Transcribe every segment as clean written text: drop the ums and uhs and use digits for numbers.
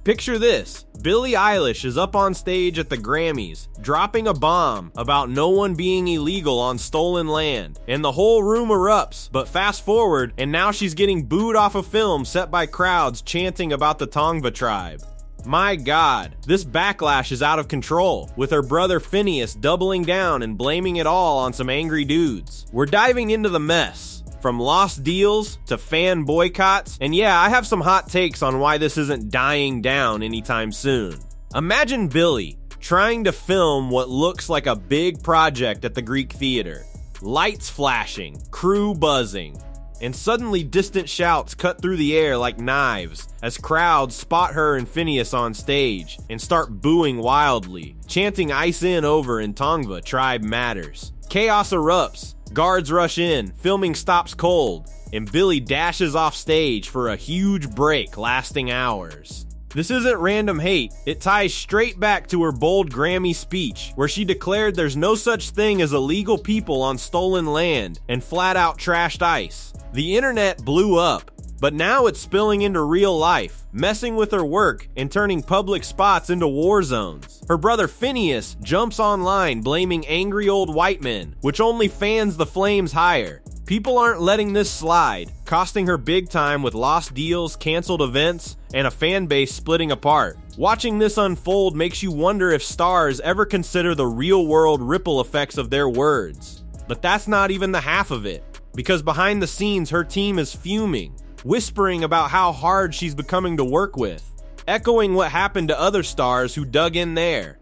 Picture this, Billie Eilish is up on stage at the Grammys, dropping a bomb about no one being illegal on stolen land, and the whole room erupts, but fast forward, and now she's getting booed off a film set by crowds chanting about the Tongva tribe. My God, this backlash is out of control, with her brother Phineas doubling down and blaming it all on some angry dudes. We're diving into the mess. From lost deals to fan boycotts, and yeah, I have some hot takes on why this isn't dying down anytime soon. Imagine Billie trying to film what looks like a big project at the Greek theater. Lights flashing, crew buzzing, and suddenly distant shouts cut through the air like knives as crowds spot her and Phineas on stage and start booing wildly, chanting "Ice in over" in Tongva, tribe matters. Chaos erupts. Guards rush in, filming stops cold, and Billie dashes off stage for a huge break lasting hours. This isn't random hate, it ties straight back to her bold Grammy speech, where she declared there's no such thing as illegal people on stolen land and flat out trashed ICE. The internet blew up, but now it's spilling into real life, messing with her work and turning public spots into war zones. Her brother Phineas jumps online blaming angry old white men, which only fans the flames higher. People aren't letting this slide, costing her big time with lost deals, canceled events, and a fan base splitting apart. Watching this unfold makes you wonder if stars ever consider the real-world ripple effects of their words. But that's not even the half of it, because behind the scenes her team is fuming, whispering about how hard she's becoming to work with, echoing what happened to other stars who dug in there.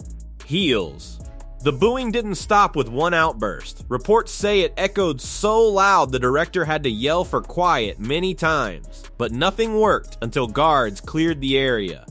Heels. The booing didn't stop with one outburst. Reports say it echoed so loud the director had to yell for quiet many times, but nothing worked until guards cleared the area.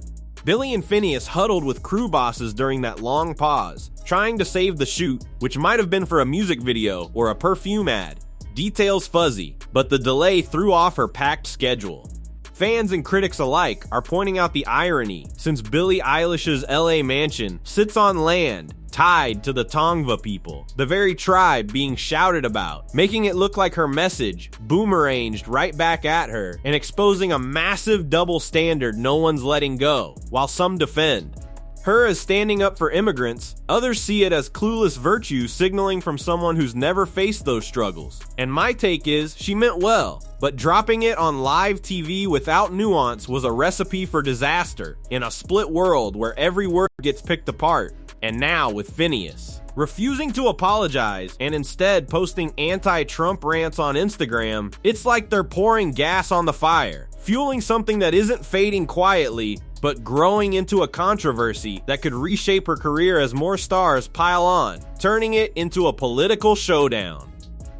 Billie and Phineas huddled with crew bosses during that long pause, trying to save the shoot, which might have been for a music video or a perfume ad. Details fuzzy, but the delay threw off her packed schedule. Fans and critics alike are pointing out the irony, since Billie Eilish's LA mansion sits on land tied to the Tongva people, the very tribe being shouted about, making it look like her message boomeranged right back at her and exposing a massive double standard no one's letting go, while some defend. Her as standing up for immigrants, others see it as clueless virtue signaling from someone who's never faced those struggles. And my take is, she meant well, but dropping it on live TV without nuance was a recipe for disaster in a split world where every word gets picked apart. And now with Phineas refusing to apologize and instead posting anti-Trump rants on Instagram, it's like they're pouring gas on the fire, fueling something that isn't fading quietly, but growing into a controversy that could reshape her career as more stars pile on, turning it into a political showdown.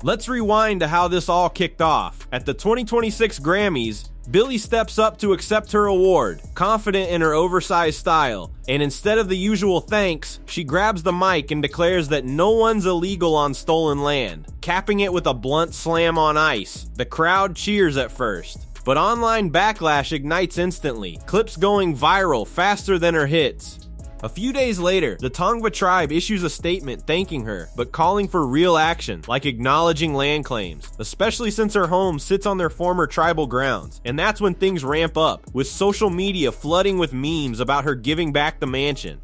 Let's rewind to how this all kicked off. At the 2026 Grammys, Billie steps up to accept her award, confident in her oversized style, and instead of the usual thanks, she grabs the mic and declares that no one's illegal on stolen land, capping it with a blunt slam on ice. The crowd cheers at first, but online backlash ignites instantly, clips going viral faster than her hits. A few days later, the Tongva tribe issues a statement thanking her, but calling for real action, like acknowledging land claims, especially since her home sits on their former tribal grounds. And that's when things ramp up, with social media flooding with memes about her giving back the mansion.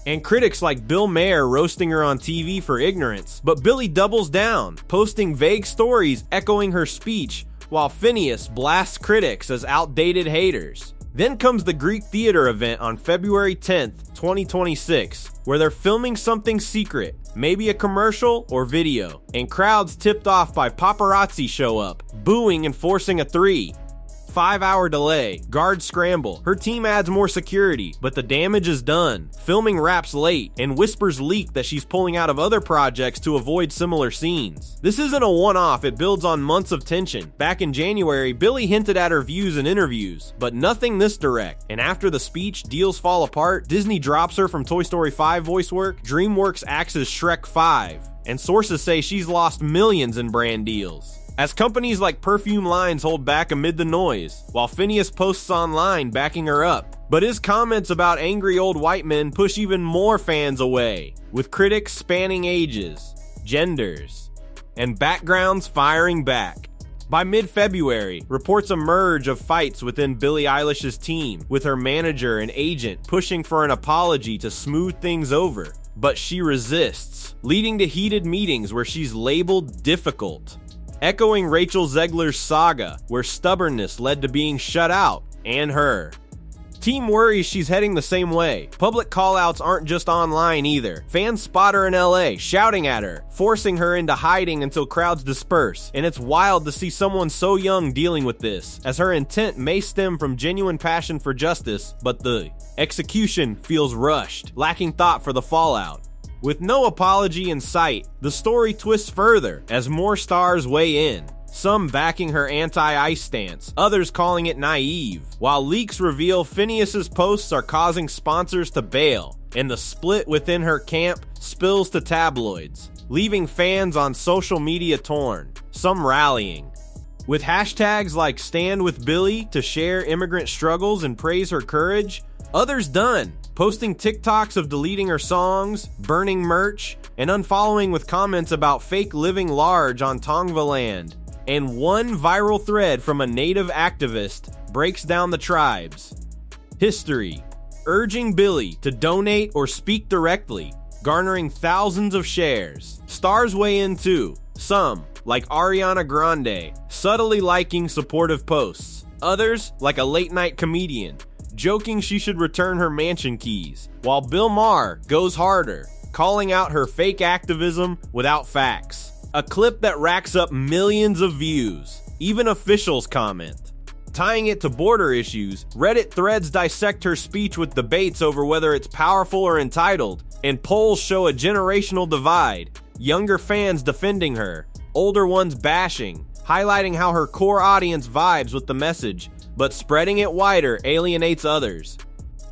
And critics like Bill Maher roasting her on TV for ignorance, but Billie doubles down, posting vague stories echoing her speech, while Phineas blasts critics as outdated haters. Then comes the Greek theater event on February 10th, 2026, where they're filming something secret, maybe a commercial or video, and crowds tipped off by paparazzi show up, booing and forcing a 3-5-hour delay. Guards scramble. Her team adds more security, but the damage is done. Filming wraps late, and whispers leak that she's pulling out of other projects to avoid similar scenes. This isn't a one-off, it builds on months of tension. Back in January, Billie hinted at her views in interviews, but nothing this direct. And after the speech, deals fall apart, Disney drops her from Toy Story 5 voice work, DreamWorks acts as Shrek 5, and sources say she's lost millions in brand deals, as companies like perfume lines hold back amid the noise, while Phineas posts online backing her up. But his comments about angry old white men push even more fans away, with critics spanning ages, genders, and backgrounds firing back. By mid-February, reports emerge of fights within Billie Eilish's team, with her manager and agent pushing for an apology to smooth things over. But she resists, leading to heated meetings where she's labeled difficult. Echoing Rachel Zegler's saga, where stubbornness led to being shut out, and her. Team worries she's heading the same way. Public callouts aren't just online either. Fans spot her in LA, shouting at her, forcing her into hiding until crowds disperse. And it's wild to see someone so young dealing with this, as her intent may stem from genuine passion for justice, but the execution feels rushed, lacking thought for the fallout. With no apology in sight, the story twists further as more stars weigh in. Some backing her anti-ICE stance, others calling it naive, while leaks reveal Phineas's posts are causing sponsors to bail, and the split within her camp spills to tabloids, leaving fans on social media torn, some rallying. With hashtags like Stand With Billie to share immigrant struggles and praise her courage, others done, posting TikToks of deleting her songs, burning merch, and unfollowing with comments about fake living large on Tongva land. And one viral thread from a native activist breaks down the tribes. History, urging Billie to donate or speak directly, garnering thousands of shares. Stars weigh in too, some, like Ariana Grande, subtly liking supportive posts. Others, like a late-night comedian, joking she should return her mansion keys, while Bill Maher goes harder, calling out her fake activism without facts. A clip that racks up millions of views, even officials comment. Tying it to border issues, Reddit threads dissect her speech with debates over whether it's powerful or entitled, and polls show a generational divide, younger fans defending her, older ones bashing, highlighting how her core audience vibes with the message, but spreading it wider alienates others.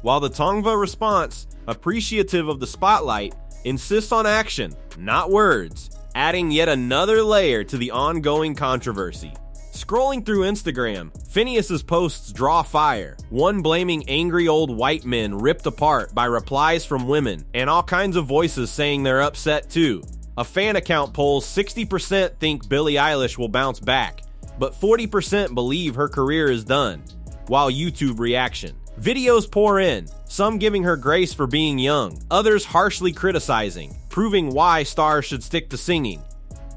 While the Tongva response, appreciative of the spotlight, insists on action, not words, adding yet another layer to the ongoing controversy. Scrolling through Instagram, Phineas's posts draw fire, one blaming angry old white men ripped apart by replies from women, and all kinds of voices saying they're upset too. A fan account polls 60% think Billie Eilish will bounce back, but 40% believe her career is done, while YouTube reaction. Videos pour in, some giving her grace for being young, others harshly criticizing, proving why stars should stick to singing.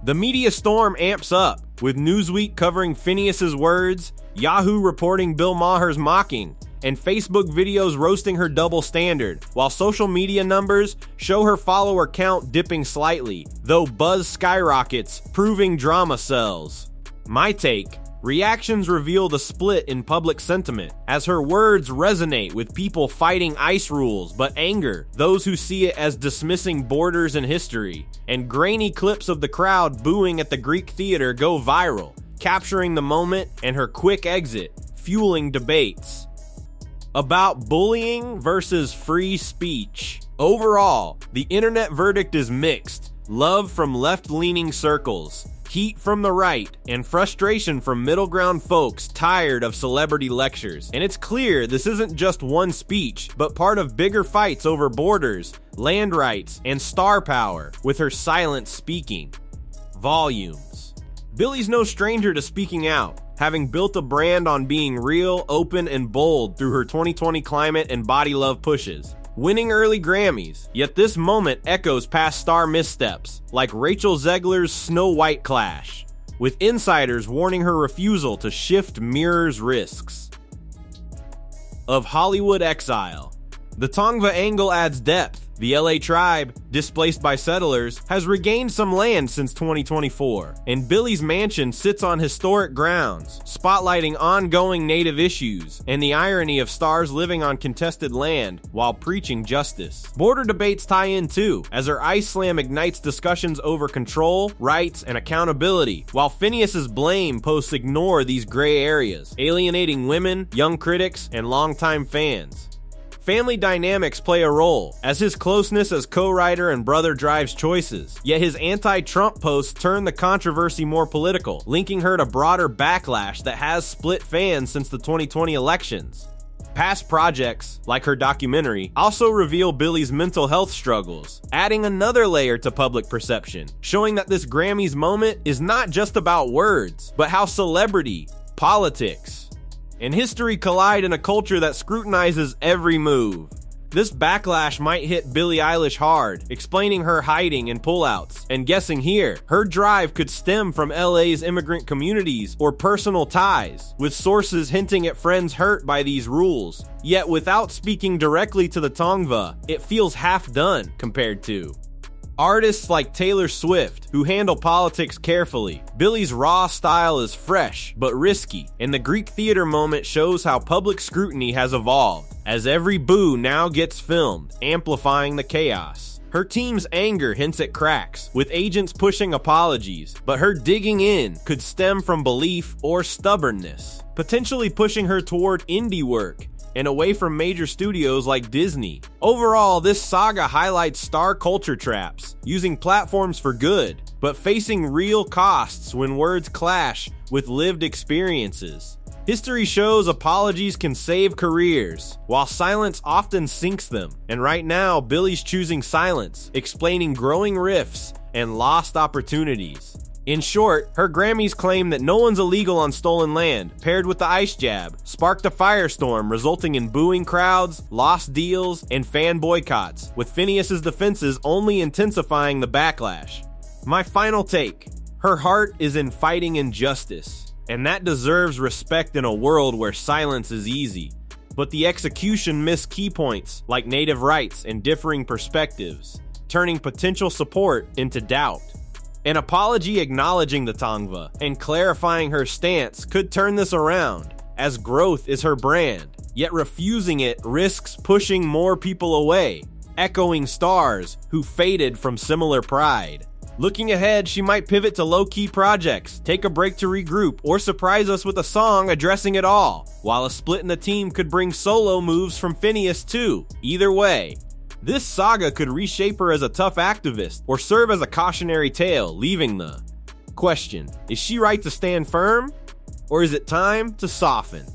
The media storm amps up, with Newsweek covering Phineas's words, Yahoo reporting Bill Maher's mocking, and Facebook videos roasting her double standard, while social media numbers show her follower count dipping slightly, though buzz skyrockets, proving drama sells. My take: reactions reveal the split in public sentiment, as her words resonate with people fighting ICE rules but anger those who see it as dismissing borders and history, and grainy clips of the crowd booing at the Greek theater go viral, capturing the moment and her quick exit, fueling debates. About bullying versus free speech. Overall, the internet verdict is mixed. Love from left-leaning circles, heat from the right, and frustration from middle ground folks tired of celebrity lectures. And it's clear this isn't just one speech, but part of bigger fights over borders, land rights, and star power, with her silent speaking. Volumes. Billie's no stranger to speaking out, having built a brand on being real, open, and bold through her 2020 climate and body love pushes. Winning early Grammys, yet this moment echoes past star missteps, like Rachel Zegler's Snow White clash, with insiders warning her refusal to shift mirrors risks. Of Hollywood exile. The Tongva angle adds depth. The LA tribe, displaced by settlers, has regained some land since 2024, and Billie's mansion sits on historic grounds, spotlighting ongoing native issues and the irony of stars living on contested land while preaching justice. Border debates tie in too, as her ice slam ignites discussions over control, rights, and accountability, while Phineas's blame posts ignore these gray areas, alienating women, young critics, and longtime fans. Family dynamics play a role, as his closeness as co-writer and brother drives choices, yet his anti-Trump posts turn the controversy more political, linking her to broader backlash that has split fans since the 2020 elections. Past projects, like her documentary, also reveal Billie's mental health struggles, adding another layer to public perception, showing that this Grammys moment is not just about words, but how celebrity, politics, and history collide in a culture that scrutinizes every move. This backlash might hit Billie Eilish hard, explaining her hiding and pullouts, and guessing here, her drive could stem from LA's immigrant communities or personal ties, with sources hinting at friends hurt by these rules. Yet without speaking directly to the Tongva, it feels half done compared to artists like Taylor Swift, who handle politics carefully. Billie's raw style is fresh, but risky, and the Greek theater moment shows how public scrutiny has evolved, as every boo now gets filmed, amplifying the chaos. Her team's anger hints at cracks, with agents pushing apologies, but her digging in could stem from belief or stubbornness, potentially pushing her toward indie work and away from major studios like Disney. Overall, this saga highlights star culture traps, using platforms for good, but facing real costs when words clash with lived experiences. History shows apologies can save careers, while silence often sinks them. And right now, Billie's choosing silence, explaining growing rifts and lost opportunities. In short, her Grammys claim that no one's illegal on stolen land, paired with the ice jab, sparked a firestorm resulting in booing crowds, lost deals, and fan boycotts, with Phineas's defenses only intensifying the backlash. My final take: her heart is in fighting injustice, and that deserves respect in a world where silence is easy. But the execution missed key points like native rights and differing perspectives, turning potential support into doubt. An apology acknowledging the Tongva and clarifying her stance could turn this around, as growth is her brand, yet refusing it risks pushing more people away, echoing stars who faded from similar pride. Looking ahead, she might pivot to low-key projects, take a break to regroup, or surprise us with a song addressing it all, while a split in the team could bring solo moves from Phineas too. Either way, this saga could reshape her as a tough activist or serve as a cautionary tale, leaving the question: is she right to stand firm, or is it time to soften?